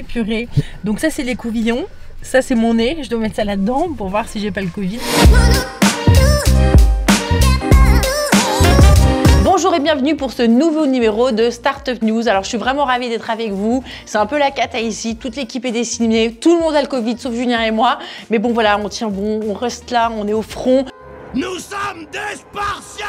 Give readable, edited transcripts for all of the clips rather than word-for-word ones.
Purée. Donc ça c'est les couvillons, ça c'est mon nez, je dois mettre ça là-dedans pour voir si j'ai pas le Covid. Bonjour et bienvenue pour ce nouveau numéro de Startup News. Alors je suis vraiment ravie d'être avec vous, c'est un peu la cata ici, toute l'équipe est décimée, tout le monde a le Covid sauf Julien et moi. Mais bon voilà, on tient bon, on reste là, on est au front. Nous sommes des Spartiates!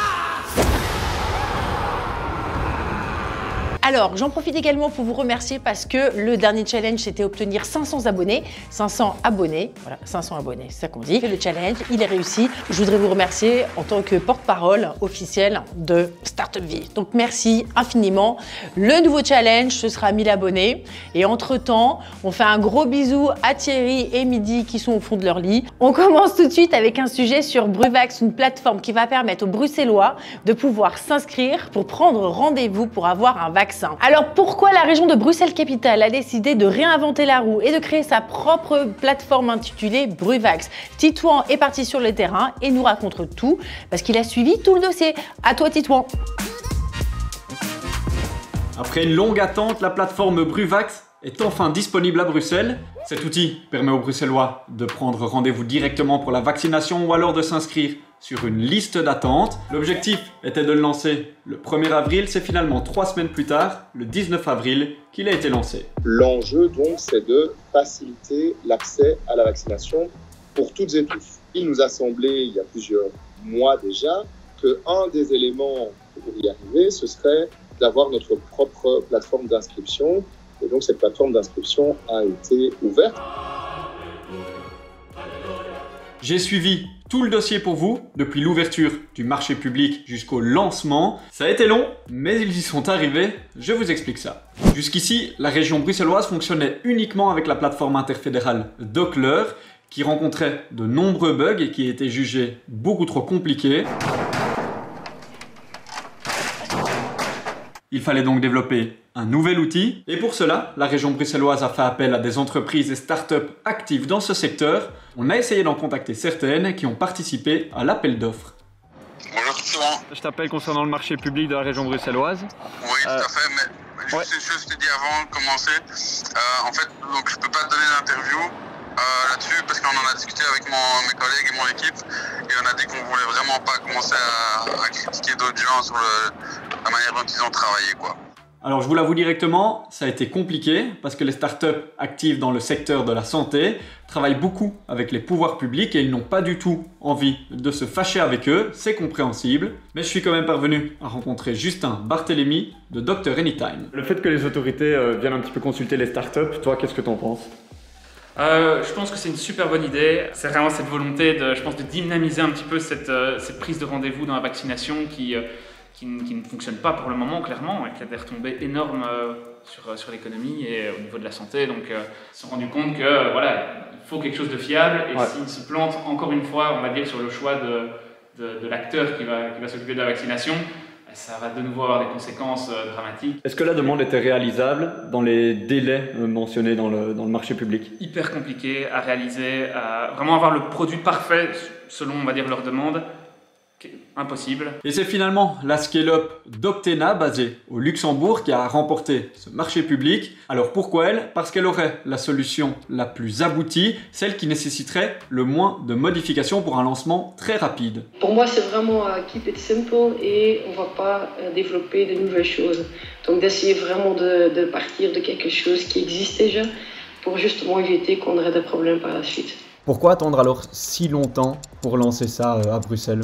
Alors, j'en profite également pour vous remercier parce que le dernier challenge, c'était obtenir 500 abonnés. 500 abonnés, voilà, 500 abonnés, c'est ça qu'on dit. Et le challenge, il est réussi. Je voudrais vous remercier en tant que porte-parole officielle de Startup Vie. Donc, merci infiniment. Le nouveau challenge, ce sera 1000 abonnés. Et entre-temps, on fait un gros bisou à Thierry et Midi qui sont au fond de leur lit. On commence tout de suite avec un sujet sur Bruvax, une plateforme qui va permettre aux Bruxellois de pouvoir s'inscrire pour prendre rendez-vous pour avoir un vaccin. Alors pourquoi la région de Bruxelles-Capitale a décidé de réinventer la roue et de créer sa propre plateforme intitulée Bruvax? Titouan est parti sur le terrain et nous raconte tout parce qu'il a suivi tout le dossier. À toi Titouan. Après une longue attente, la plateforme Bruvax est enfin disponible à Bruxelles. Cet outil permet aux Bruxellois de prendre rendez-vous directement pour la vaccination ou alors de s'inscrire sur une liste d'attente. L'objectif était de le lancer le 1er avril, c'est finalement 3 semaines plus tard, le 19 avril, qu'il a été lancé. L'enjeu donc c'est de faciliter l'accès à la vaccination pour toutes et tous. Il nous a semblé il y a plusieurs mois déjà qu'un des éléments pour y arriver, ce serait d'avoir notre propre plateforme d'inscription. Et donc cette plateforme d'inscription a été ouverte. J'ai suivi tout le dossier pour vous, depuis l'ouverture du marché public jusqu'au lancement. Ça a été long, mais ils y sont arrivés, je vous explique ça. Jusqu'ici, la région bruxelloise fonctionnait uniquement avec la plateforme interfédérale Dockler, qui rencontrait de nombreux bugs et qui était jugée beaucoup trop compliquée. Il fallait donc développer un nouvel outil. Et pour cela, la région bruxelloise a fait appel à des entreprises et startups actives dans ce secteur. On a essayé d'en contacter certaines qui ont participé à l'appel d'offres. Bonjour Titouan. Je t'appelle concernant le marché public de la région bruxelloise. Oui, tout à fait, mais juste une chose, je te dis avant de commencer. En fait, donc, je peux pas te donner d'interview là-dessus parce qu'on en a discuté avec mes collègues et mon équipe et on a dit qu'on voulait vraiment pas commencer à critiquer d'autres gens sur la manière dont ils ont travaillé, quoi. Alors je vous l'avoue directement, ça a été compliqué parce que les startups actives dans le secteur de la santé travaillent beaucoup avec les pouvoirs publics et ils n'ont pas du tout envie de se fâcher avec eux, c'est compréhensible. Mais je suis quand même parvenu à rencontrer Justin Barthélémy de Dr Anytime. Le fait que les autorités viennent un petit peu consulter les startups, toi qu'est-ce que t'en penses ? Je pense que c'est une super bonne idée. C'est vraiment cette volonté de dynamiser un petit peu cette prise de rendez-vous dans la vaccination qui ne fonctionne pas pour le moment, clairement, et qui a des retombées énormes sur l'économie et au niveau de la santé. Donc, ils se sont rendus compte que voilà, il faut quelque chose de fiable. Et s'ils se plantent encore une fois, on va dire, sur le choix de l'acteur qui va s'occuper de la vaccination, ça va de nouveau avoir des conséquences dramatiques. Est-ce que la demande était réalisable dans les délais mentionnés dans le marché public ? Hyper compliqué à réaliser, à vraiment avoir le produit parfait selon, on va dire, leur demande. Impossible. Et c'est finalement la scale-up Doctena, basée au Luxembourg, qui a remporté ce marché public. Alors pourquoi elle ? Parce qu'elle aurait la solution la plus aboutie, celle qui nécessiterait le moins de modifications pour un lancement très rapide. Pour moi, c'est vraiment keep it simple et on ne va pas développer de nouvelles choses. Donc d'essayer vraiment de partir de quelque chose qui existe déjà pour justement éviter qu'on aurait des problèmes par la suite. Pourquoi attendre alors si longtemps pour lancer ça à Bruxelles ?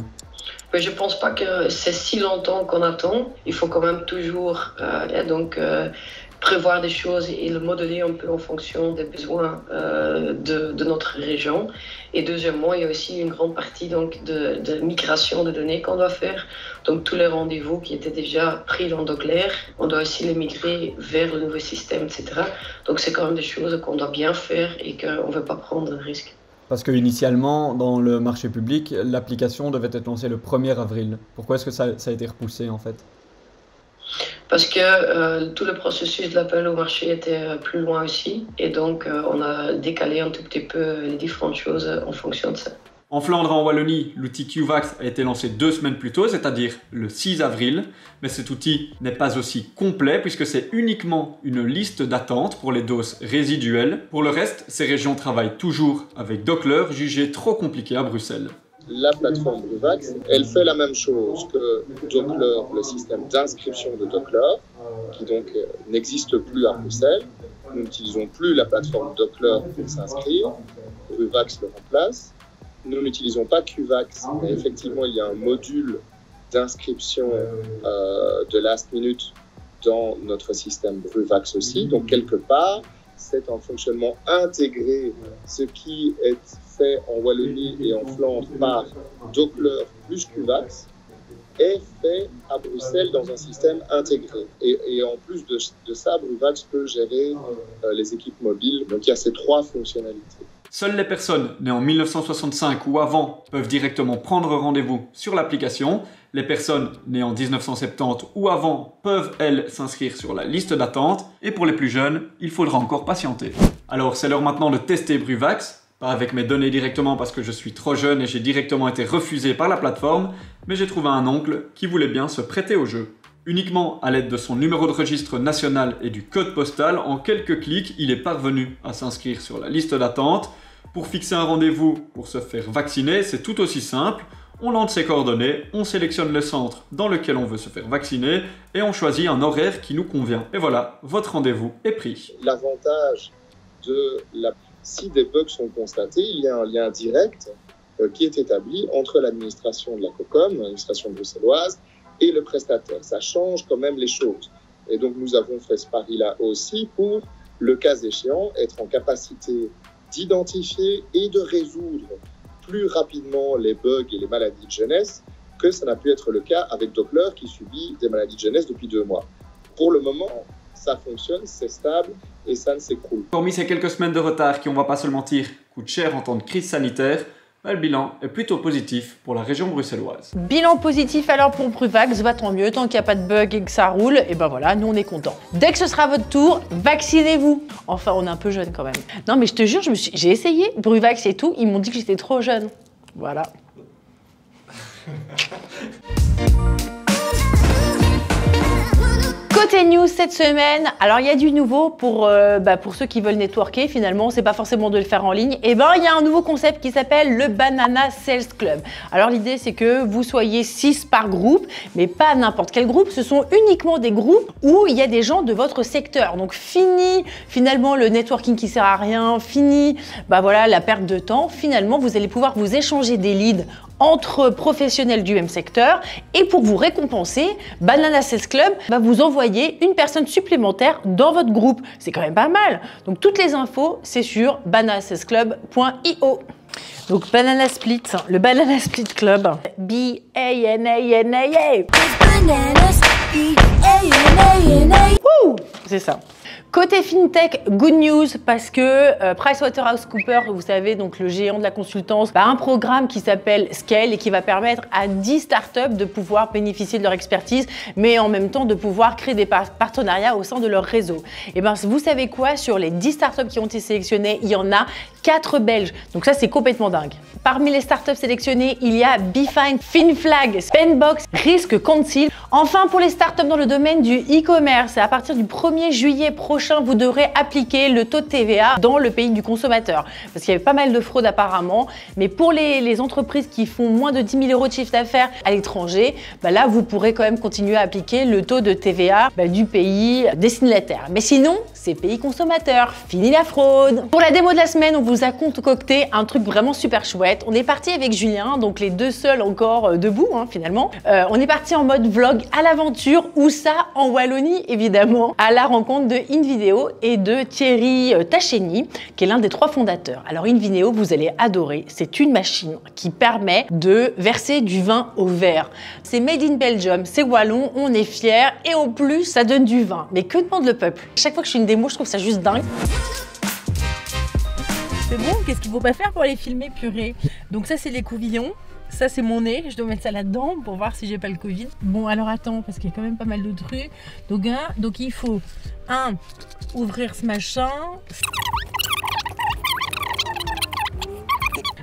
Mais je ne pense pas que c'est si longtemps qu'on attend. Il faut quand même toujours prévoir des choses et le modeler un peu en fonction des besoins de notre région. Et deuxièmement, il y a aussi une grande partie donc, de migration de données qu'on doit faire. Donc tous les rendez-vous qui étaient déjà pris dans Dockler, on doit aussi les migrer vers le nouveau système, etc. Donc c'est quand même des choses qu'on doit bien faire et qu'on ne veut pas prendre de risques. Parce qu'initialement, dans le marché public, l'application devait être lancée le 1er avril. Pourquoi est-ce que ça a été repoussé en fait ? Parce que tout le processus de l'appel au marché était plus loin aussi. Et donc, on a décalé un tout petit peu les différentes choses en fonction de ça. En Flandre et en Wallonie, l'outil QVAX a été lancé 2 semaines plus tôt, c'est-à-dire le 6 avril. Mais cet outil n'est pas aussi complet puisque c'est uniquement une liste d'attente pour les doses résiduelles. Pour le reste, ces régions travaillent toujours avec Dockler, jugé trop compliqué à Bruxelles. La plateforme Bruvax, elle fait la même chose que Dockler, le système d'inscription de Dockler, qui donc n'existe plus à Bruxelles. Nous n'utilisons plus la plateforme Dockler pour s'inscrire. Bruvax le remplace. Nous n'utilisons pas QVAX, mais effectivement, il y a un module d'inscription de last minute dans notre système Bruvax aussi. Donc, quelque part, c'est un fonctionnement intégré. Ce qui est fait en Wallonie et en Flandre par Dockler plus QVAX est fait à Bruxelles dans un système intégré. Et en plus de ça, Bruvax peut gérer les équipes mobiles. Donc, il y a ces 3 fonctionnalités. Seules les personnes nées en 1965 ou avant peuvent directement prendre rendez-vous sur l'application. Les personnes nées en 1970 ou avant peuvent, elles, s'inscrire sur la liste d'attente. Et pour les plus jeunes, il faudra encore patienter. Alors, c'est l'heure maintenant de tester Bruvax. Pas avec mes données directement parce que je suis trop jeune et j'ai directement été refusé par la plateforme, mais j'ai trouvé un oncle qui voulait bien se prêter au jeu. Uniquement à l'aide de son numéro de registre national et du code postal, en quelques clics, il est parvenu à s'inscrire sur la liste d'attente. Pour fixer un rendez-vous pour se faire vacciner, c'est tout aussi simple. On entre ses coordonnées, on sélectionne le centre dans lequel on veut se faire vacciner et on choisit un horaire qui nous convient. Et voilà, votre rendez-vous est pris. L'avantage si des bugs sont constatés, il y a un lien direct qui est établi entre l'administration de la COCOM, l'administration bruxelloise, et le prestataire. Ça change quand même les choses. Et donc, nous avons fait ce pari-là aussi pour, le cas échéant, être en capacité d'identifier et de résoudre plus rapidement les bugs et les maladies de jeunesse que ça n'a pu être le cas avec Dockler qui subit des maladies de jeunesse depuis 2 mois. Pour le moment, ça fonctionne, c'est stable et ça ne s'écroule pas. Hormis ces quelques semaines de retard qui, on va pas se le mentir, coûtent cher en temps de crise sanitaire, le bilan est plutôt positif pour la région bruxelloise. Bilan positif alors pour Bruvax, va tant mieux, tant qu'il n'y a pas de bug et que ça roule, et ben voilà, nous on est contents. Dès que ce sera votre tour, vaccinez-vous. Enfin, on est un peu jeune quand même. Non mais je te jure, j'ai essayé Bruvax et tout, ils m'ont dit que j'étais trop jeune. Voilà. Côté news cette semaine, alors il y a du nouveau pour ceux qui veulent networker, finalement, c'est pas forcément de le faire en ligne. Et ben il y a un nouveau concept qui s'appelle le Banana Sales Club. Alors l'idée c'est que vous soyez 6 par groupe, mais pas n'importe quel groupe, ce sont uniquement des groupes où il y a des gens de votre secteur. Donc fini finalement le networking qui sert à rien, fini la perte de temps. Finalement vous allez pouvoir vous échanger des leads entre professionnels du même secteur et pour vous récompenser, Banana Sales Club va vous envoyer une personne supplémentaire dans votre groupe. C'est quand même pas mal. Donc toutes les infos, c'est sur bananasalesclub.io. Donc Banana Split, le Banana Split Club. B-A-N-A-N-A-A. C'est ça. Côté FinTech, good news parce que PricewaterhouseCoopers, vous savez, donc le géant de la consultance, a un programme qui s'appelle Scale et qui va permettre à 10 startups de pouvoir bénéficier de leur expertise, mais en même temps de pouvoir créer des partenariats au sein de leur réseau. Et bien, vous savez quoi? Sur les 10 startups qui ont été sélectionnées, il y en a 4 Belges. Donc ça, c'est complètement dingue. Parmi les startups sélectionnées, il y a BeFind, FinFlag, Spendbox, Risk Council. Enfin, pour les startups dans le domaine du e-commerce, à partir du 1er juillet prochain, vous devrez appliquer le taux de TVA dans le pays du consommateur. Parce qu'il y avait pas mal de fraude apparemment. Mais pour les entreprises qui font moins de 10 000 € de chiffre d'affaires à l'étranger, là, vous pourrez quand même continuer à appliquer le taux de TVA du pays destinataire. Mais sinon, c'est pays consommateur. Fini la fraude. Pour la démo de la semaine, on vous a concocté un truc vraiment super chouette. On est parti avec Julien, donc les deux seuls encore debout finalement. On est parti en mode vlog à l'aventure, où ça en Wallonie évidemment, à la rencontre de InVideo et de Thierry Tacheny, qui est l'un des 3 fondateurs. Alors InVideo, vous allez adorer, c'est une machine qui permet de verser du vin au verre. C'est made in Belgium, c'est wallon, on est fiers et en plus ça donne du vin. Mais que demande le peuple? Chaque fois que je fais une démo, je trouve ça juste dingue. C'est bon, qu'est-ce qu'il faut pas faire pour les filmer, purée? Donc ça c'est les couvillons. Ça c'est mon nez, je dois mettre ça là-dedans pour voir si j'ai pas le Covid. Bon alors attends, parce qu'il y a quand même pas mal de trucs. Donc il faut ouvrir ce machin.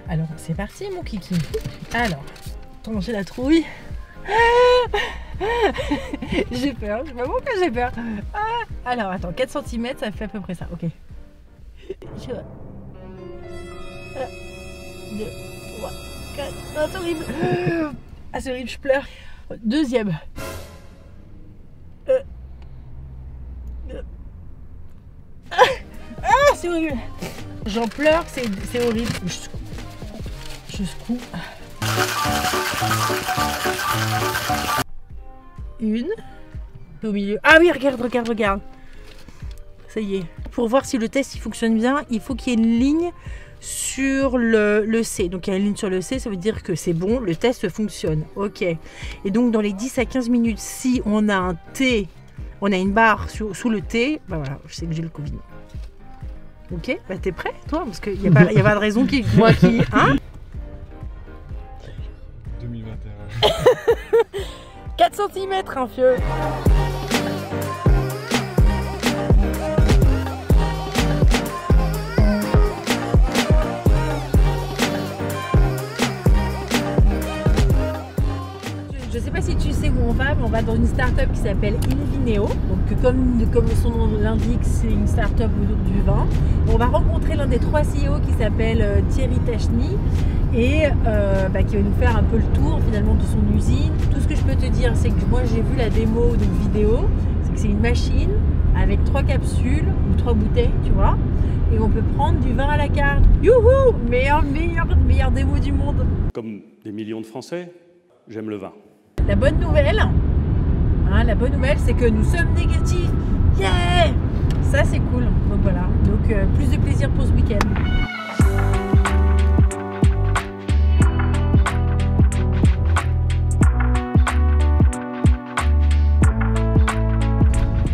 Alors, c'est parti, mon kiki. Alors, attends, j'ai la trouille. J'ai peur, je sais pas pourquoi j'ai peur. Alors, attends, 4 cm, ça fait à peu près ça. Ok. 1, 2, 3, 4. Oh, c'est horrible. Ah, c'est horrible, je pleure. Deuxième. C'est horrible. J'en pleure, c'est horrible. Je secoue. Une. Au milieu. Ah oui, regarde. Ça y est. Pour voir si le test il fonctionne bien, il faut qu'il y ait une ligne sur le C. Donc il y a une ligne sur le C, ça veut dire que c'est bon, le test fonctionne. Ok. Et donc dans les 10 à 15 minutes, si on a un T, on a une barre sous le T, bah voilà, je sais que j'ai le Covid. Ok, bah t'es prêt toi? Parce qu'il n'y a pas de raison qui... Hein 2021. 4 cm, un fieu. Je sais pas si tu sais où on va, mais on va dans une start-up qui s'appelle Invineo. Donc comme son nom l'indique, c'est une start-up autour du vin. On va rencontrer l'un des 3 CEO qui s'appelle Thierry Tachny et qui va nous faire un peu le tour finalement de son usine. Tout ce que je peux te dire, c'est que moi j'ai vu la démo de vidéo, c'est que c'est une machine avec 3 capsules ou 3 bouteilles, tu vois, et on peut prendre du vin à la carte. Youhou! Meilleure démo du monde. Comme des millions de Français, j'aime le vin. La bonne nouvelle, c'est que nous sommes négatifs. Yeah! Ça c'est cool. Donc voilà. Donc plus de plaisir pour ce week-end.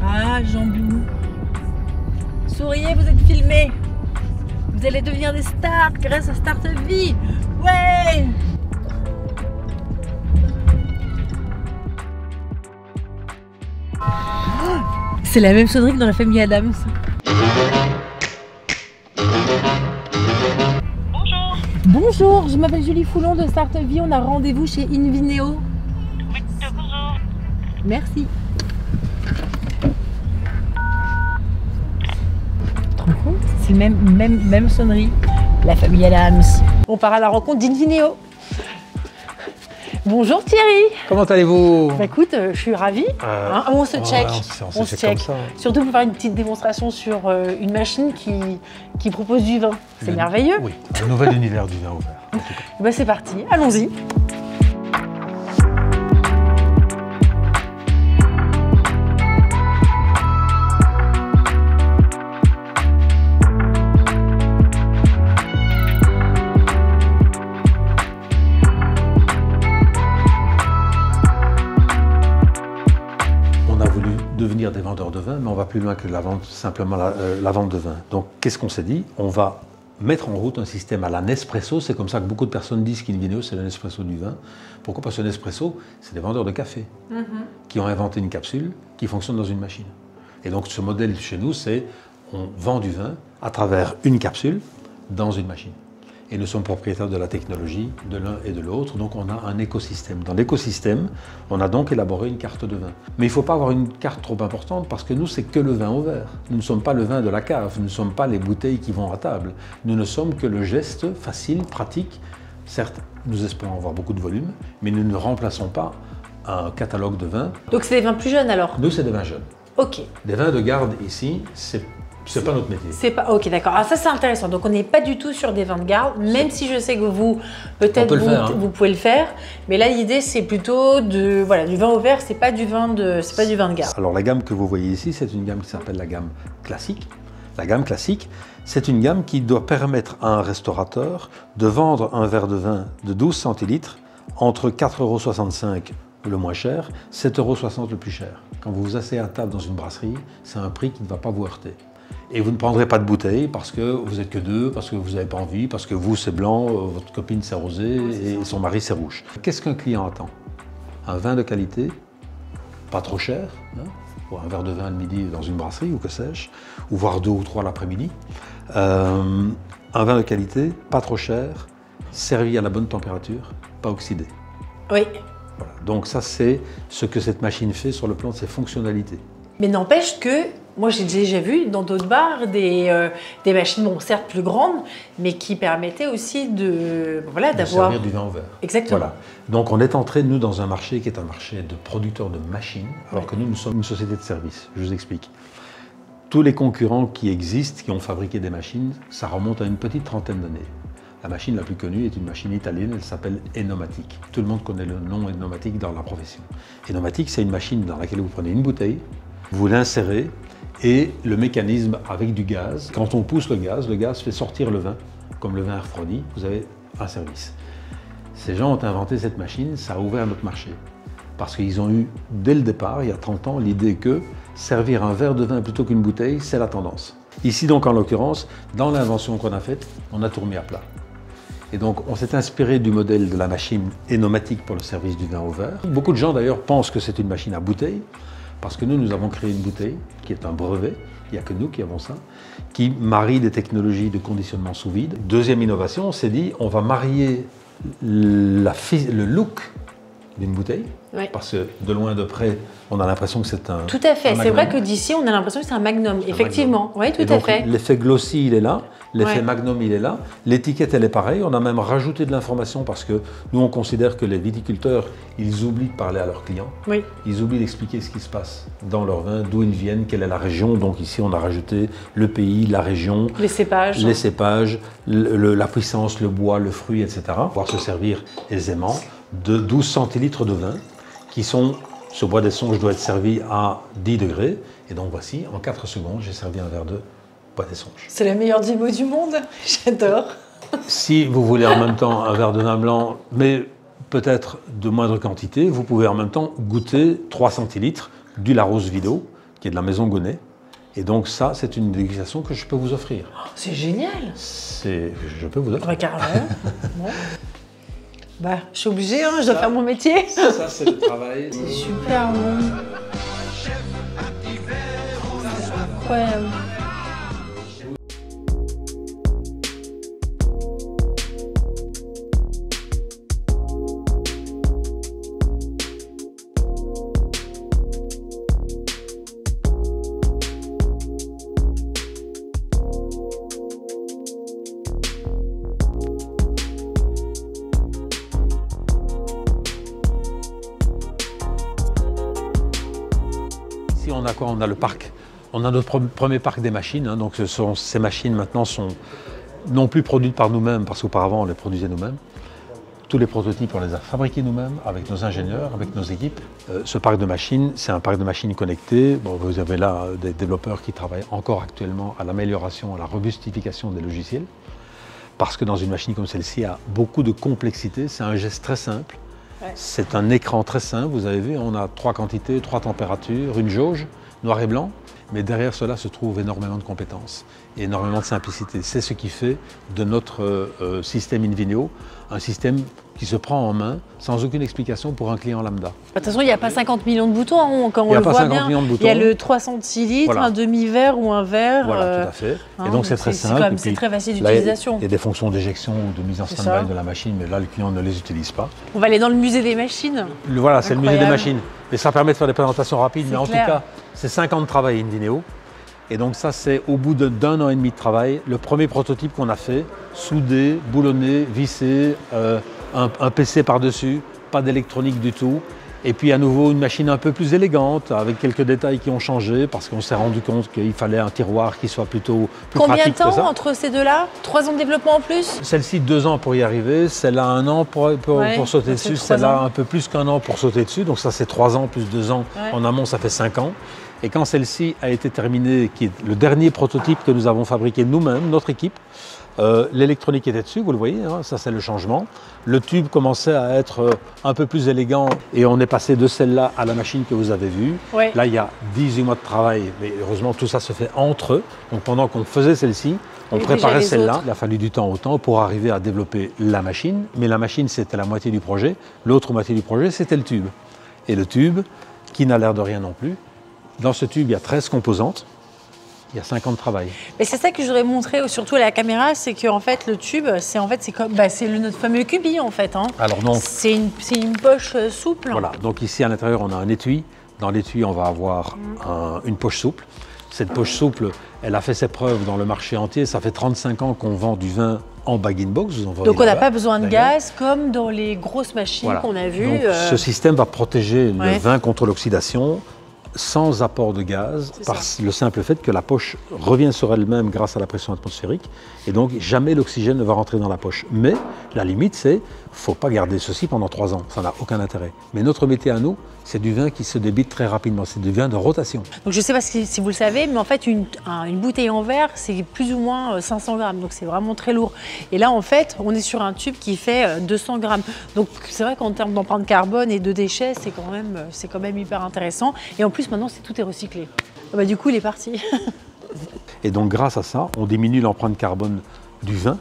Ah, Jean-Bou. Souriez, vous êtes filmés. Vous allez devenir des stars grâce à Startup Vie. Ouais! C'est la même sonnerie que dans la famille Adams. Bonjour, je m'appelle Julie Foulon de Startup Vie. On a rendez-vous chez Invineo. Oui, bonjour. Merci. Tu te rends compte? C'est la même sonnerie. La famille Adams. On part à la rencontre d'Invineo. Bonjour Thierry. Comment allez-vous? Bah écoute, je suis ravie. On se check. On se check. Surtout pour faire une petite démonstration sur une machine qui propose du vin. C'est merveilleux. Oui, un nouvel univers du vin ouvert. Bah c'est parti, allons-y. Devenir des vendeurs de vin, mais on va plus loin que la vente, simplement la vente de vin. Donc, qu'est-ce qu'on s'est dit? On va mettre en route un système à la Nespresso. C'est comme ça que beaucoup de personnes disent qu'Invineo, c'est le Nespresso du vin. Pourquoi? Parce que Nespresso, c'est des vendeurs de café qui ont inventé une capsule qui fonctionne dans une machine. Et donc, ce modèle chez nous, c'est on vend du vin à travers une capsule dans une machine. Et nous sommes propriétaires de la technologie de l'un et de l'autre, donc on a un écosystème. Dans l'écosystème, on a donc élaboré une carte de vin. Mais il ne faut pas avoir une carte trop importante parce que nous, c'est que le vin au verre. Nous ne sommes pas le vin de la cave, nous ne sommes pas les bouteilles qui vont à table. Nous ne sommes que le geste facile, pratique. Certes, nous espérons avoir beaucoup de volume, mais nous ne remplaçons pas un catalogue de vins. Donc c'est des vins plus jeunes alors? Nous, c'est des vins jeunes. Ok. Des vins de garde ici, c'est pas notre métier. C'est pas ok, d'accord. Ah ça c'est intéressant. Donc on n'est pas du tout sur des vins de garde, même si je sais que vous peut-être vous pouvez le faire. Mais là l'idée c'est plutôt du vin au verre. C'est pas du vin de garde. Alors la gamme que vous voyez ici, c'est une gamme qui s'appelle la gamme classique. La gamme classique, c'est une gamme qui doit permettre à un restaurateur de vendre un verre de vin de 12 centilitres entre 4,65 € le moins cher, 7,60 € le plus cher. Quand vous vous asseyez à table dans une brasserie, c'est un prix qui ne va pas vous heurter. Et vous ne prendrez pas de bouteille parce que vous n'êtes que deux, parce que vous n'avez pas envie, parce que vous c'est blanc, votre copine c'est rosé et son mari c'est rouge. Qu'est-ce qu'un client attend? Un vin de qualité, pas trop cher, pour un verre de vin le midi dans une brasserie ou que sais-je, ou voire 2 ou 3 l'après-midi. Un vin de qualité, pas trop cher servi à la bonne température, pas oxydé. Oui. Voilà. Donc ça, c'est ce que cette machine fait sur le plan de ses fonctionnalités. Mais n'empêche que, moi j'ai déjà vu dans d'autres bars des machines, bon certes plus grandes, mais qui permettaient aussi d'avoir... servir du vin au verre. Exactement. Voilà. Donc on est entré, nous, dans un marché qui est un marché de producteurs de machines, alors que nous sommes une société de services. Je vous explique. Tous les concurrents qui existent, qui ont fabriqué des machines, ça remonte à une petite trentaine d'années. La machine la plus connue est une machine italienne, elle s'appelle Enomatic. Tout le monde connaît le nom Enomatic dans la profession. Enomatic, c'est une machine dans laquelle vous prenez une bouteille, vous l'insérez et le mécanisme avec du gaz. Quand on pousse le gaz fait sortir le vin. Comme le vin est refroidi, vous avez un service. Ces gens ont inventé cette machine, ça a ouvert notre marché. Parce qu'ils ont eu, dès le départ, il y a 30 ans, l'idée que servir un verre de vin plutôt qu'une bouteille, c'est la tendance. Ici donc, en l'occurrence, dans l'invention qu'on a faite, on a tout remis à plat. Et donc, on s'est inspiré du modèle de la machine Enomatic pour le service du vin au verre. Beaucoup de gens, d'ailleurs, pensent que c'est une machine à bouteille, parce que nous avons créé une bouteille, qui est un brevet, il n'y a que nous qui avons ça, qui marie des technologies de conditionnement sous vide. Deuxième innovation, on s'est dit, on va marier le look d'une bouteille, oui. Parce que de loin de près, on a l'impression que c'est un... Tout à fait, c'est vrai que d'ici, on a l'impression que c'est un magnum, effectivement. Oui, tout à fait. L'effet glossy, il est là, l'effet ouais. magnum, il est là, l'étiquette, elle est pareille, on a même rajouté de l'information parce que nous, on considère que les viticulteurs, ils oublient de parler à leurs clients, oui. Ils oublient d'expliquer ce qui se passe dans leur vin, d'où ils viennent, quelle est la région, donc ici, on a rajouté le pays, la région, les cépages, la puissance, le bois, le fruit, etc. Pouvoir se servir aisément de 12 centilitres de vin, qui sont, ce bois des songes doit être servi à 10 degrés. Et donc voici, en 4 secondes, j'ai servi un verre de bois des songes. C'est la meilleure démo du monde, j'adore. Si vous voulez en même temps un verre de vin blanc, mais peut-être de moindre quantité, vous pouvez en même temps goûter 3 centilitres du Larose Vido, qui est de la maison Gonnet. Et donc ça, c'est une dégustation que je peux vous offrir. Oh, c'est génial. Je peux vous offrir. Ouais, carrément. Bon. Bah, je suis obligée, hein, je dois faire mon métier. Ça, c'est le travail. C'est super bon. C'est incroyable. Ici, on a quoi? On a le parc. On a notre premier parc des machines. Hein, donc ces machines maintenant sont non plus produites par nous-mêmes, parce qu'auparavant on les produisait nous-mêmes. Tous les prototypes, on les a fabriqués nous-mêmes, avec nos ingénieurs, avec nos équipes. Ce parc de machines, c'est un parc de machines connectées. Bon, vous avez là des développeurs qui travaillent encore actuellement à l'amélioration, à la robustification des logiciels. Parce que dans une machine comme celle-ci, il y a beaucoup de complexité. C'est un geste très simple. Ouais. C'est un écran très simple. Vous avez vu, on a 3 quantités, 3 températures, une jauge, noir et blanc. Mais derrière cela se trouve énormément de compétences et énormément de simplicité. C'est ce qui fait de notre système Invineo un système qui se prend en main sans aucune explication pour un client lambda. De toute façon, il n'y a pas 50 millions de boutons, hein, quand on le voit bien. Il y a le 300 litres, voilà. Un demi-verre ou un verre. Voilà, tout à fait. Hein, et donc c'est très simple. C'est très facile d'utilisation. Il y a des fonctions d'éjection ou de mise en stand-by de la machine, mais là, le client ne les utilise pas. On va aller dans le musée des machines. Voilà, c'est le musée des machines. Et ça permet de faire des présentations rapides, mais en tout cas, c'est 5 ans de travail Invineo. Et donc ça, c'est au bout d'1 an et demi de travail, le premier prototype qu'on a fait, soudé, boulonné, vissé, un PC par-dessus, pas d'électronique du tout. Et puis à nouveau une machine un peu plus élégante, avec quelques détails qui ont changé, parce qu'on s'est rendu compte qu'il fallait un tiroir qui soit plutôt plus pratique que ça. Combien de temps entre ces deux-là? 3 ans de développement en plus? Celle-ci 2 ans pour y arriver, celle-là 1 an pour sauter dessus, celle-là un peu plus qu'1 an pour sauter dessus. Donc ça c'est 3 ans plus 2 ans, en amont ça fait 5 ans. Et quand celle-ci a été terminée, qui est le dernier prototype que nous avons fabriqué nous-mêmes, notre équipe, l'électronique était dessus, vous le voyez, hein, ça c'est le changement. Le tube commençait à être un peu plus élégant et on est passé de celle-là à la machine que vous avez vue. Ouais. Là, il y a 18 mois de travail, mais heureusement tout ça se fait entre eux. Donc pendant qu'on faisait celle-ci, on préparait celle-là. Il a fallu du temps au temps pour arriver à développer la machine. Mais la machine, c'était la moitié du projet. L'autre moitié du projet, c'était le tube. Et le tube, qui n'a l'air de rien non plus, dans ce tube, il y a 13 composantes. Il y a 5 ans de travail. Mais c'est ça que je voudrais montrer, surtout à la caméra, c'est qu'en fait, le tube, c'est comme, c'est notre fameux cubi, en fait. Hein. Alors non. C'est une poche souple. Voilà, donc ici à l'intérieur, on a un étui. Dans l'étui, on va avoir une poche souple. Cette poche souple, elle a fait ses preuves dans le marché entier. Ça fait 35 ans qu'on vend du vin en bag-in-box. Donc on n'a pas besoin de gaz comme dans les grosses machines qu'on a vues. Donc, ce système va protéger le vin contre l'oxydation sans apport de gaz, par le simple fait que la poche revient sur elle-même grâce à la pression atmosphérique, et donc jamais l'oxygène ne va rentrer dans la poche. Mais la limite, c'est qu'il ne faut pas garder ceci pendant 3 ans, ça n'a aucun intérêt. Mais notre métier à nous, c'est du vin qui se débite très rapidement, c'est du vin de rotation. Donc je ne sais pas si vous le savez, mais en fait une bouteille en verre, c'est plus ou moins 500 grammes, donc c'est vraiment très lourd. Et là en fait, on est sur un tube qui fait 200 grammes. Donc c'est vrai qu'en termes d'empreinte carbone et de déchets, c'est quand même hyper intéressant. Et en plus maintenant, tout est recyclé. Bah, du coup, il est parti. Et donc grâce à ça, on diminue l'empreinte carbone du vin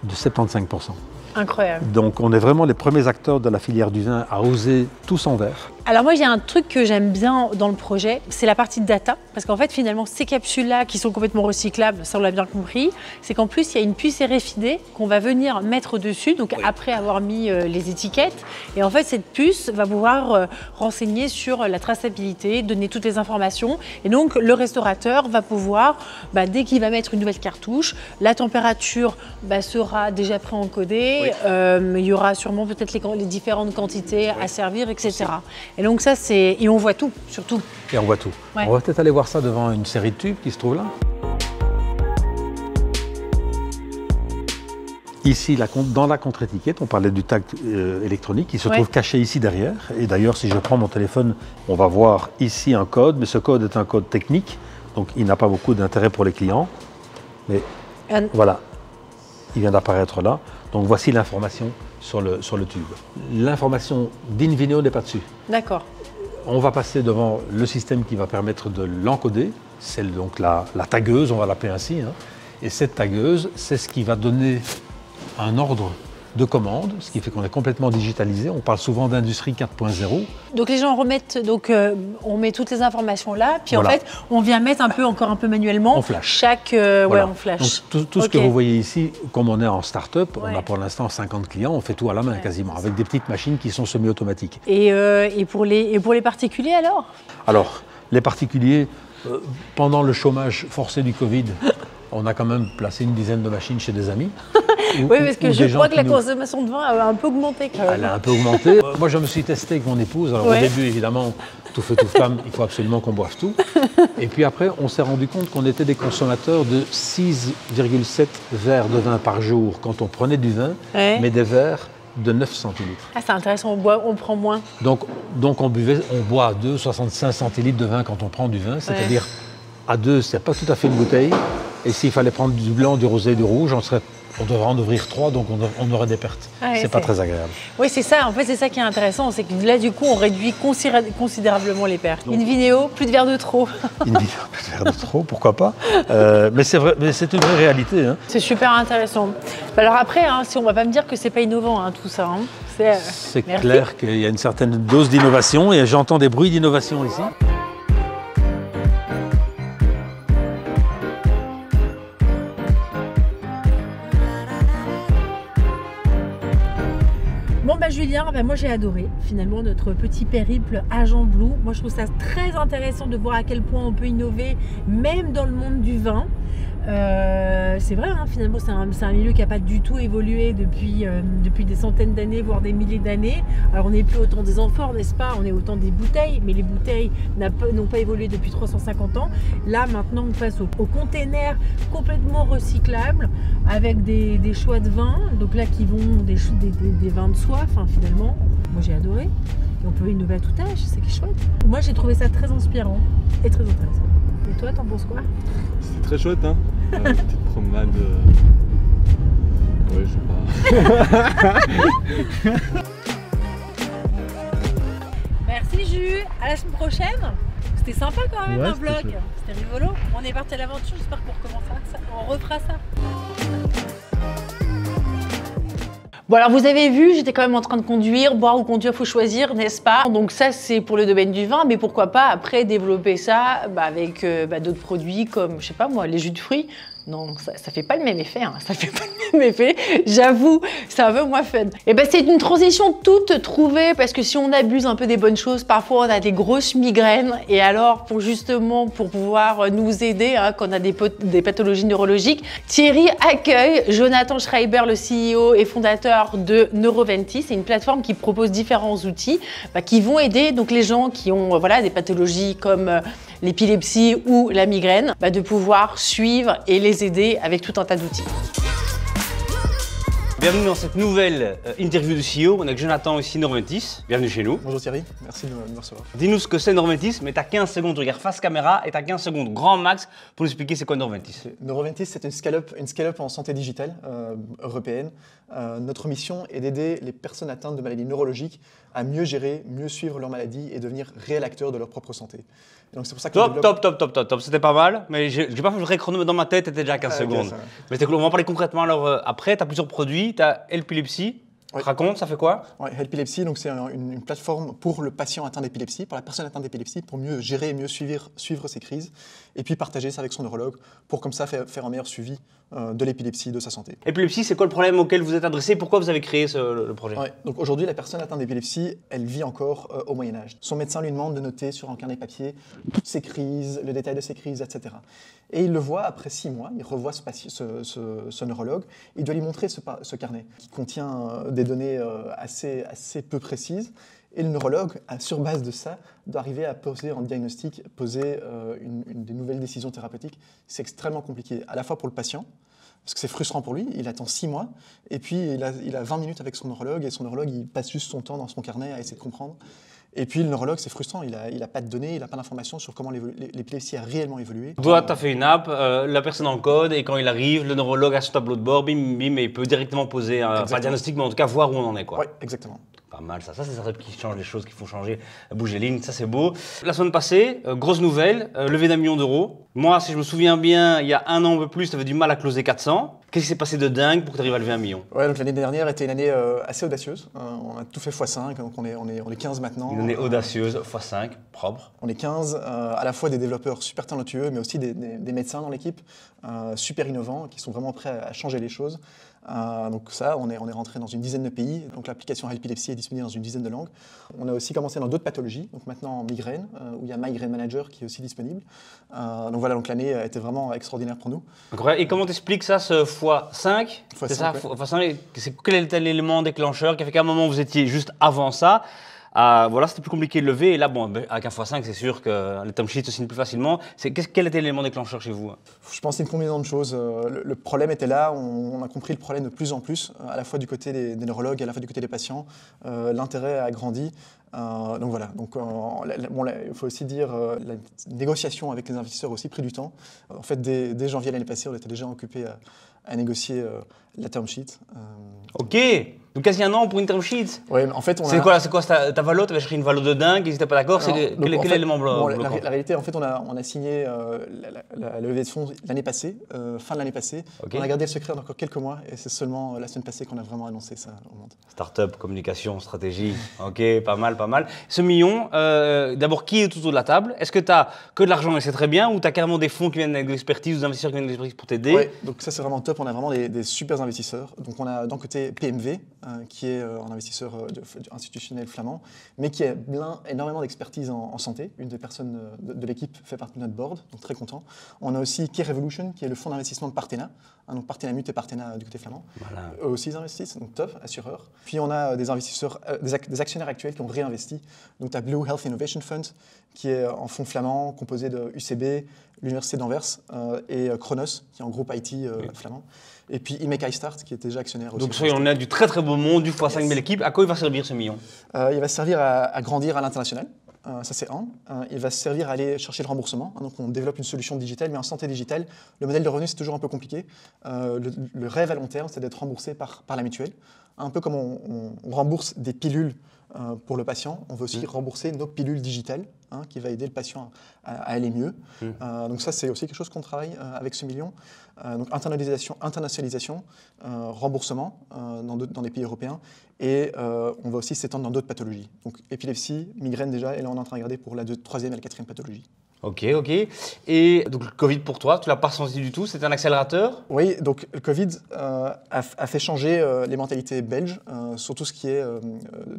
de 75%. Incroyable. Donc on est vraiment les premiers acteurs de la filière du vin à oser tous en verre. Alors moi, il y a un truc que j'aime bien dans le projet, c'est la partie data. Parce qu'en fait, finalement, ces capsules-là qui sont complètement recyclables, ça on l'a bien compris, c'est qu'en plus, il y a une puce RFID qu'on va venir mettre dessus, donc après avoir mis les étiquettes. Et en fait, cette puce va pouvoir renseigner sur la traçabilité, donner toutes les informations. Et donc, le restaurateur va pouvoir, dès qu'il va mettre une nouvelle cartouche, la température sera déjà pré-encodée. Il y aura sûrement peut-être les différentes quantités à servir, etc. Et donc ça, et on voit tout, surtout. Et on voit tout. Ouais. On va peut-être aller voir ça devant une série de tubes qui se trouve là. Ici, dans la contre-étiquette, on parlait du tag électronique qui se trouve caché ici derrière. Et d'ailleurs, si je prends mon téléphone, on va voir ici un code, mais ce code est un code technique, donc il n'a pas beaucoup d'intérêt pour les clients. Mais voilà, il vient d'apparaître là. Donc voici l'information sur le tube. L'information d'Invineo n'est pas dessus. D'accord. On va passer devant le système qui va permettre de l'encoder. C'est donc la tagueuse, on va l'appeler ainsi. Hein. Et cette tagueuse, c'est ce qui va donner un ordre de commande, ce qui fait qu'on est complètement digitalisé. On parle souvent d'industrie 4.0. Donc les gens remettent, on met toutes les informations là, puis en fait, on vient mettre encore un peu manuellement. En flash. Chaque, en flash. Donc, tout ce que vous voyez ici, comme on est en start-up, on a pour l'instant 50 clients, on fait tout à la main quasiment, avec des petites machines qui sont semi-automatiques. Et pour les particuliers alors? Alors, les particuliers, pendant le chômage forcé du Covid, on a quand même placé une dizaine de machines chez des amis. Oui, parce que je crois que la consommation de vin a un peu augmenté quand même. Elle a un peu augmenté. Moi, je me suis testé avec mon épouse. Alors au début, évidemment, tout feu, tout flamme, il faut absolument qu'on boive tout. Et puis après, on s'est rendu compte qu'on était des consommateurs de 6,7 verres de vin par jour quand on prenait du vin, mais des verres de 9 centilitres. Ah, c'est intéressant, on prend moins. Donc on boit à 2, 65 centilitres de vin quand on prend du vin, c'est-à-dire à 2, c'est pas tout à fait une bouteille. Et s'il fallait prendre du blanc, du rosé, du rouge, on devrait en ouvrir 3, donc on aurait des pertes. C'est pas très agréable. Oui, c'est ça. En fait, c'est ça qui est intéressant, c'est que là, du coup, on réduit considérablement les pertes. Invineo, plus de verre de trop. Invineo, plus de verre de trop, pourquoi pas. Mais c'est vrai, mais c'est une vraie réalité. Hein. C'est super intéressant. Alors après, si on va pas me dire que c'est pas innovant, tout ça. Hein. C'est clair qu'il y a une certaine dose d'innovation, et j'entends des bruits d'innovation ici. Julien, moi j'ai adoré finalement notre petit périple à Jean Blou. Moi je trouve ça très intéressant de voir à quel point on peut innover même dans le monde du vin. C'est vrai, finalement c'est un milieu qui n'a pas du tout évolué depuis des centaines d'années, voire des milliers d'années. Alors on n'est plus autant des amphores, n'est-ce pas? On est autant des bouteilles, mais les bouteilles n'ont pas évolué depuis 350 ans. Là maintenant on passe aux containers complètement recyclables avec des choix de vins, donc là qui vont des vins de soif finalement. Moi j'ai adoré. Et on peut innover à tout âge, c'est chouette. Moi j'ai trouvé ça très inspirant et très intéressant. Et toi, t'en penses quoi? C'était très chouette, hein. Petite promenade. Ouais, je sais pas. Merci Jus, à la semaine prochaine. C'était sympa quand même un vlog. C'était rigolo. On est parti à l'aventure, j'espère qu'on recommencera ça. On refera ça. Bon alors vous avez vu, j'étais quand même en train de conduire, boire ou conduire, faut choisir, n'est-ce pas? Donc ça c'est pour le domaine du vin, mais pourquoi pas après développer ça avec d'autres produits comme, je sais pas moi, les jus de fruits. Non, ça fait pas le même effet, hein. Ça fait pas le même effet, j'avoue, c'est un peu moins fun. Et c'est une transition toute trouvée, parce que si on abuse un peu des bonnes choses, parfois on a des grosses migraines, et alors pour pouvoir nous aider quand on a des pathologies neurologiques, Thierry accueille Jonathan Schreiber, le CEO et fondateur de Neuroventis. C'est une plateforme qui propose différents outils qui vont aider donc les gens qui ont des pathologies comme l'épilepsie ou la migraine, de pouvoir suivre et les aider avec tout un tas d'outils. Bienvenue dans cette nouvelle interview du CEO. On est avec Jonathan ici, Neuroventis. Bienvenue chez nous. Bonjour Thierry, merci de me recevoir. Dis-nous ce que c'est Neuroventis, mais tu as 15 secondes, tu regardes face caméra et tu as 15 secondes grand max pour nous expliquer c'est quoi Neuroventis. Neuroventis, c'est une scale-up en santé digitale européenne. Notre mission est d'aider les personnes atteintes de maladies neurologiques à mieux gérer, mieux suivre leur maladie et devenir réels acteurs de leur propre santé. Et donc c'est pour ça que top, c'était pas mal, mais j'ai pas fait le vrai chrono dans ma tête, t'étais déjà à 15 secondes. Mais on va en parler concrètement alors après, tu as plusieurs produits, tu as Helpilepsy. Oui. Raconte, ça fait quoi? Helpilepsy, donc c'est une plateforme pour le patient atteint d'épilepsie, pour la personne atteinte d'épilepsie, pour mieux gérer et mieux suivre ses crises, et puis partager ça avec son neurologue pour comme ça faire un meilleur suivi de l'épilepsie, de sa santé. Épilepsie, c'est quoi le problème auquel vous êtes adressé? Pourquoi vous avez créé le projet? Donc aujourd'hui, la personne atteinte d'épilepsie, elle vit encore au Moyen-Âge. Son médecin lui demande de noter sur un carnet papier toutes ses crises, le détail de ses crises, etc. Et il le voit après 6 mois, il revoit ce neurologue, il doit lui montrer ce carnet qui contient des données assez peu précises. Et le neurologue, sur base de ça, doit arriver à poser en diagnostic, des nouvelles décisions thérapeutiques. C'est extrêmement compliqué, à la fois pour le patient, parce que c'est frustrant pour lui, il attend 6 mois, et puis il a 20 minutes avec son neurologue, et son neurologue, il passe juste son temps dans son carnet à essayer de comprendre. Et puis le neurologue, c'est frustrant, il a pas de données, il n'a pas d'informations sur comment l'épilepsie a réellement évolué. Toi, tu as fait une app, la personne encode, et quand il arrive, le neurologue a son tableau de bord, bim, bim, et il peut directement poser pas un diagnostic, mais en tout cas voir où on en est, quoi. Oui, exactement. Pas mal ça, c'est ça qui change les choses, qui font changer, bouger les lignes, ça c'est beau. La semaine passée, grosse nouvelle, levée d'1 million d'euros. Moi, si je me souviens bien, il y a 1 an un peu plus, tu avais du mal à closer 400. Qu'est-ce qui s'est passé de dingue pour que tu arrives à lever 1 million? Ouais, donc l'année dernière était une année assez audacieuse. On a tout fait x5, donc on est 15 maintenant. Une année audacieuse, x5, propre. On est 15, à la fois des développeurs super talentueux, mais aussi des médecins dans l'équipe, super innovants, qui sont vraiment prêts à changer les choses. Donc ça, on est rentré dans une dizaine de pays. Donc l'application Helpilepsy est disponible dans une dizaine de langues. On a aussi commencé dans d'autres pathologies. Donc maintenant en migraine, où il y a Migraine Manager qui est aussi disponible. Donc voilà, donc l'année a été vraiment extraordinaire pour nous. Et comment t'expliques ça, ce x5? C'est ça, ouais. Quel était l'élément déclencheur qui a fait qu'à un moment vous étiez juste avant ça? Voilà, c'était plus compliqué de lever. Et là, bon, avec un x5, c'est sûr que les term sheets se signent plus facilement. Quel était l'élément déclencheur chez vous? Je pense que c'est une combinaison de choses. Le problème était là, on a compris le problème de plus en plus, à la fois du côté des neurologues et à la fois du côté des patients. L'intérêt a grandi. Donc voilà, il faut aussi dire la négociation avec les investisseurs a aussi pris du temps. En fait, dès janvier l'année passée, on était déjà occupé à négocier la term sheet. Ok, donc quasi 1 an pour une term sheet. Oui, en fait, c'est quoi ta valo? Tu avais cherché une valo de dingue, ils n'étaient pas d'accord. Quel élément bloquant? La réalité, en fait, on a signé la levée de fonds l'année passée, fin de l'année passée. Okay. On a gardé le secret encore quelques mois et c'est seulement la semaine passée qu'on a vraiment annoncé ça au monde. Startup, communication, stratégie. Ok, pas mal. Ce million, d'abord, qui est autour de la table? Est-ce que tu as que de l'argent et c'est très bien, ou tu as carrément des fonds qui viennent avec de l'expertise, des investisseurs qui viennent avec de l'expertise pour t'aider? Oui, donc ça c'est vraiment top. On a vraiment des super investisseurs. Donc on a d'un côté PMV, qui est un investisseur institutionnel flamand, mais qui a énormément d'expertise en santé. Une des personnes de l'équipe fait partie de notre board, donc très content. On a aussi Care Evolution, qui est le fonds d'investissement de Partena, donc Partena Mut et Partena du côté flamand. Voilà. Eux aussi ils investissent, donc top, assureurs. Puis on a des investisseurs, des actionnaires actuels qui ont réinvesti. Donc tu as Blue Health Innovation Fund, qui est en fonds flamand, composé de UCB, l'Université d'Anvers et Kronos, qui est en groupe IT flamand. Et puis Imec iStart, qui est déjà actionnaire aussi. Donc on a du très beau monde, du x5 000 équipes. À quoi il va servir ce million? Il va servir à grandir à l'international. Ça c'est un. Il va servir à aller chercher le remboursement. Donc on développe une solution digitale, mais en santé digitale, le modèle de revenu c'est toujours un peu compliqué. Le rêve à long terme, c'est d'être remboursé par la mutuelle. Un peu comme on rembourse des pilules pour le patient, on veut aussi rembourser nos pilules digitales hein, qui va aider le patient à aller mieux. Donc ça, c'est aussi quelque chose qu'on travaille avec ce million. Donc internationalisation, remboursement dans les pays européens, et on va aussi s'étendre dans d'autres pathologies. Donc épilepsie, migraine déjà, et là on est en train de regarder pour la 3e et la 4e pathologie. Ok. Et donc le Covid pour toi, tu l'as pas ressenti du tout, c'est un accélérateur? Oui, donc le Covid a fait changer les mentalités belges sur tout ce qui est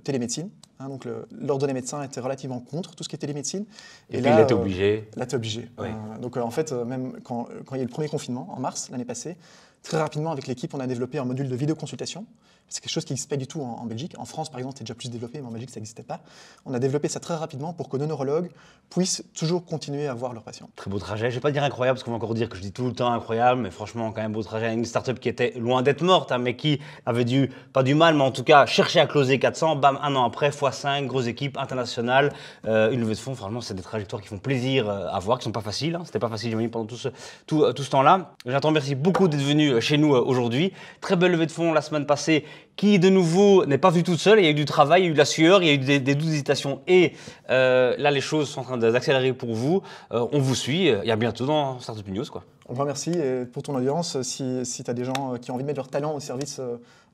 télémédecine. Hein, donc l'ordre des médecins était relativement contre tout ce qui est télémédecine. Et puis là, il était obligé. Là, tu es obligé. Oui. Donc en fait, même quand il y a eu le premier confinement, en mars l'année passée, très rapidement avec l'équipe, on a développé un module de vidéoconsultation. C'est quelque chose qui n'existe pas du tout en Belgique. En France, par exemple, c'est déjà plus développé, mais en Belgique, ça n'existait pas. On a développé ça très rapidement pour que nos neurologues puissent toujours continuer à voir leurs patients. Très beau trajet. Je ne vais pas dire incroyable, parce qu'on va encore dire que je dis tout le temps incroyable, mais franchement, quand même beau trajet. Une start-up qui était loin d'être morte, hein, mais qui avait pas du mal, mais en tout cas, chercher à closer 400. Bam, un an après, x5, grosse équipe internationale, une levée de fonds. Franchement, c'est des trajectoires qui font plaisir à voir, qui ne sont pas faciles. Hein. C'était pas facile, j'imagine, pendant tout ce temps-là. J'attends, merci beaucoup d'être venu chez nous aujourd'hui. Très belle levée de fonds la semaine passée, qui de nouveau n'est pas vue toute seule. Il y a eu du travail, il y a eu de la sueur, il y a eu des doutes, hésitations, et là les choses sont en train d'accélérer pour vous. On vous suit, et à bientôt dans Startup News, quoi. On te remercie pour ton audience. Si tu as des gens qui ont envie de mettre leur talent au service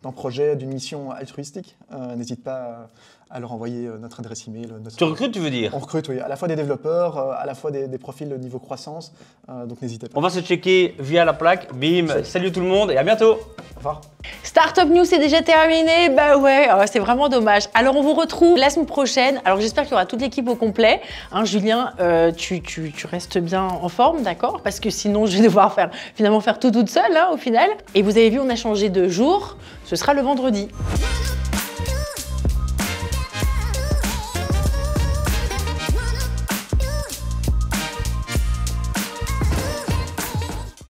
d'un projet, d'une mission altruistique, n'hésite pas à leur envoyer notre adresse email. Tu recrutes, tu veux dire? On recrute, oui. À la fois des développeurs, à la fois des profils de niveau croissance. Donc n'hésitez pas. On va se checker via la plaque. Bim, salut tout le monde et à bientôt. Au revoir. Startup News, c'est déjà terminé. Bah ouais, c'est vraiment dommage. Alors on vous retrouve la semaine prochaine. Alors j'espère qu'il y aura toute l'équipe au complet. Hein, Julien, tu restes bien en forme, d'accord? Parce que sinon je vais devoir finalement faire tout toute seule, hein, au final. Et vous avez vu, on a changé de jour. Ce sera le vendredi.